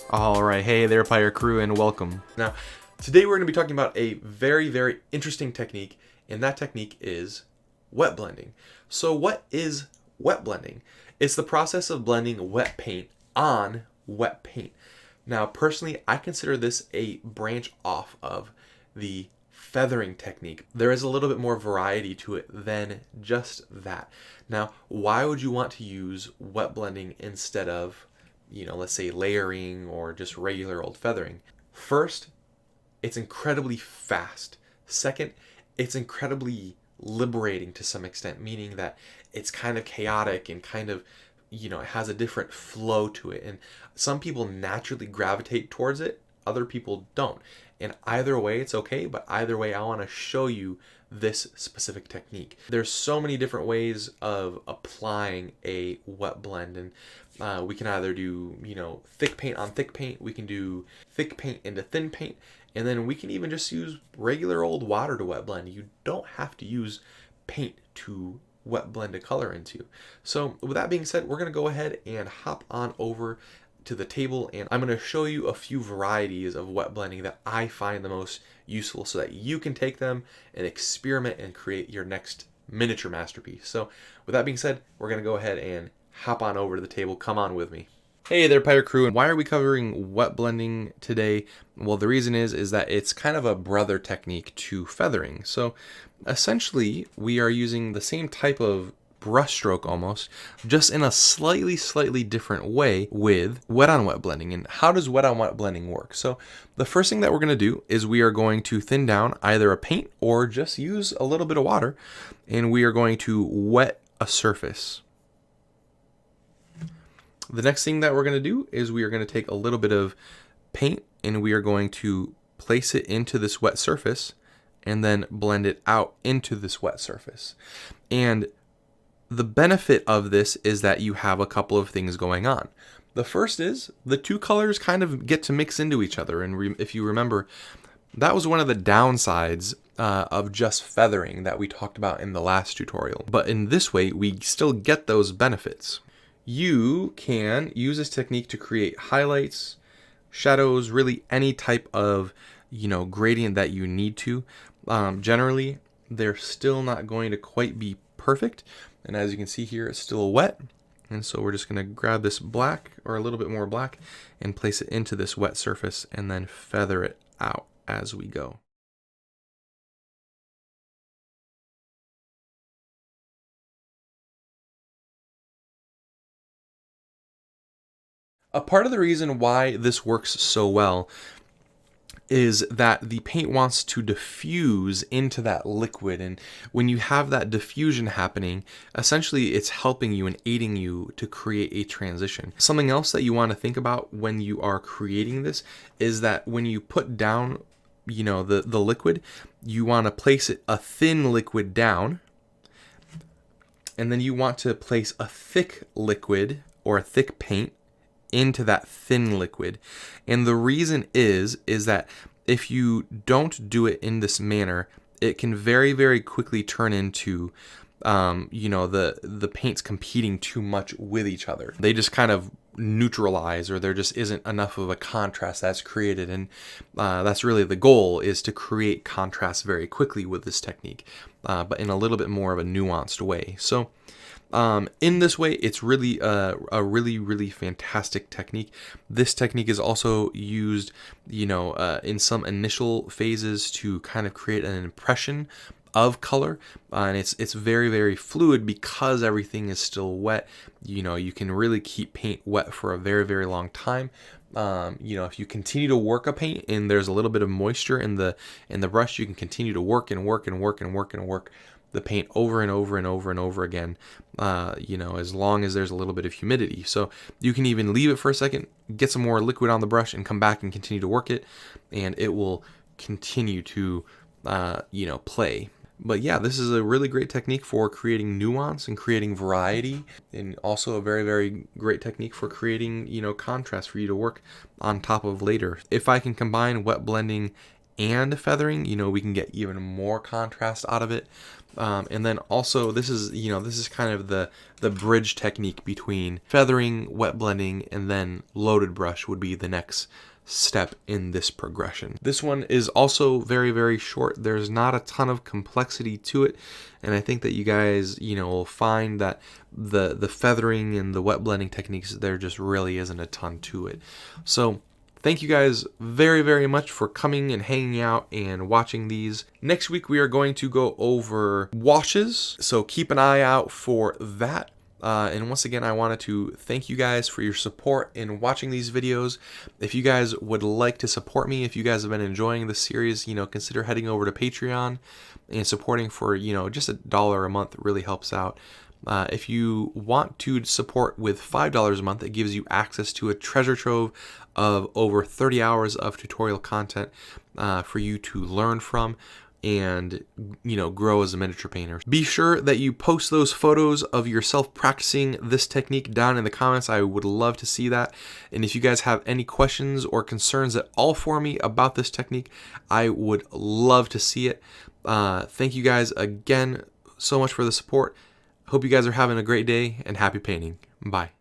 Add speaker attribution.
Speaker 1: Alright, hey there Pyre Crew and welcome. Now, today we're going to be talking about a very, very interesting technique, and that technique is wet blending. So what is wet blending? It's the process of blending wet paint on wet paint. Now, personally, I consider this a branch off of the feathering technique. There is a little bit more variety to it than just that. Now, why would you want to use wet blending instead of let's say layering or just regular old feathering? First, it's incredibly fast. Second, it's incredibly liberating to some extent, meaning that it's kind of chaotic and kind of, it has a different flow to it. And some people naturally gravitate towards it, other people don't. And either way, it's okay, but either way, I want to show you this specific technique. There's so many different ways of applying a wet blend, and we can either do, thick paint on thick paint, we can do thick paint into thin paint, and then we can even just use regular old water to wet blend. You don't have to use paint to wet blend a color into. So with that being said, we're going to go ahead and hop on over to the table, and I'm going to show you a few varieties of wet blending that I find the most useful so that you can take them and experiment and create your next miniature masterpiece. So with that being said, we're going to go ahead and hop on over to the table. Come on with me. Hey there, Pyre Crew, and why are we covering wet blending today? Well, the reason is that it's kind of a brother technique to feathering. So essentially, we are using the same type of brushstroke almost, just in a slightly different way with wet on wet blending. And how does wet on wet blending work? So the first thing that we're going to do is we are going to thin down either a paint or just use a little bit of water, and we are going to wet a surface. The next thing that we're going to do is we are going to take a little bit of paint and we are going to place it into this wet surface and then blend it out into this wet surface. And the benefit of this is that you have a couple of things going on. The first is the two colors kind of get to mix into each other. And if you remember, that was one of the downsides of just feathering that we talked about in the last tutorial. But in this way, we still get those benefits. You can use this technique to create highlights, shadows, really any type of, gradient that you need to. Generally, they're still not going to quite be perfect. And as you can see here, it's still wet. And so we're just going to grab this black or a little bit more black and place it into this wet surface and then feather it out as we go. A part of the reason why this works so well is that the paint wants to diffuse into that liquid, and when you have that diffusion happening, essentially it's helping you and aiding you to create a transition. Something else that you want to think about when you are creating this is that when you put down, the liquid, you want to place it a thin liquid down, and then you want to place a thick liquid or a thick paint into that thin liquid. And the reason is that if you don't do it in this manner, it can very quickly turn into the paints competing too much with each other. They just kind of neutralize, or there just isn't enough of a contrast that's created. And that's really the goal, is to create contrast very quickly with this technique, but in a little bit more of a nuanced way. So in this way, it's really a really fantastic technique. This technique is also used, in some initial phases to kind of create an impression of color, and it's very fluid because everything is still wet. You can really keep paint wet for a very long time. If you continue to work a paint and there's a little bit of moisture in the brush, you can continue to work the paint over and over again, as long as there's a little bit of humidity. So you can even leave it for a second, get some more liquid on the brush, and come back and continue to work it, and it will continue to, play. But yeah, this is a really great technique for creating nuance and creating variety, and also a very great technique for creating, contrast for you to work on top of later. If I can combine wet blending and feathering, we can get even more contrast out of it. And then also this is kind of the bridge technique between feathering, wet blending, and then loaded brush would be the next step in this progression. This one is also very, very short. There's not a ton of complexity to it, and I think that you guys will find that the feathering and the wet blending techniques, there just really isn't a ton to it. So thank you guys very, very much for coming and hanging out and watching these. Next week we are going to go over washes, so keep an eye out for that. And once again, I wanted to thank you guys for your support in watching these videos. If you guys would like to support me, if you guys have been enjoying this series, consider heading over to Patreon and supporting for, just $1 a month. It really helps out. If you want to support with $5 a month, it gives you access to a treasure trove of over 30 hours of tutorial content for you to learn from and grow as a miniature painter. Be sure that you post those photos of yourself practicing this technique down in the comments. I would love to see that. And if you guys have any questions or concerns at all for me about this technique, I would love to see it. Thank you guys again so much for the support. Hope you guys are having a great day, and happy painting. Bye.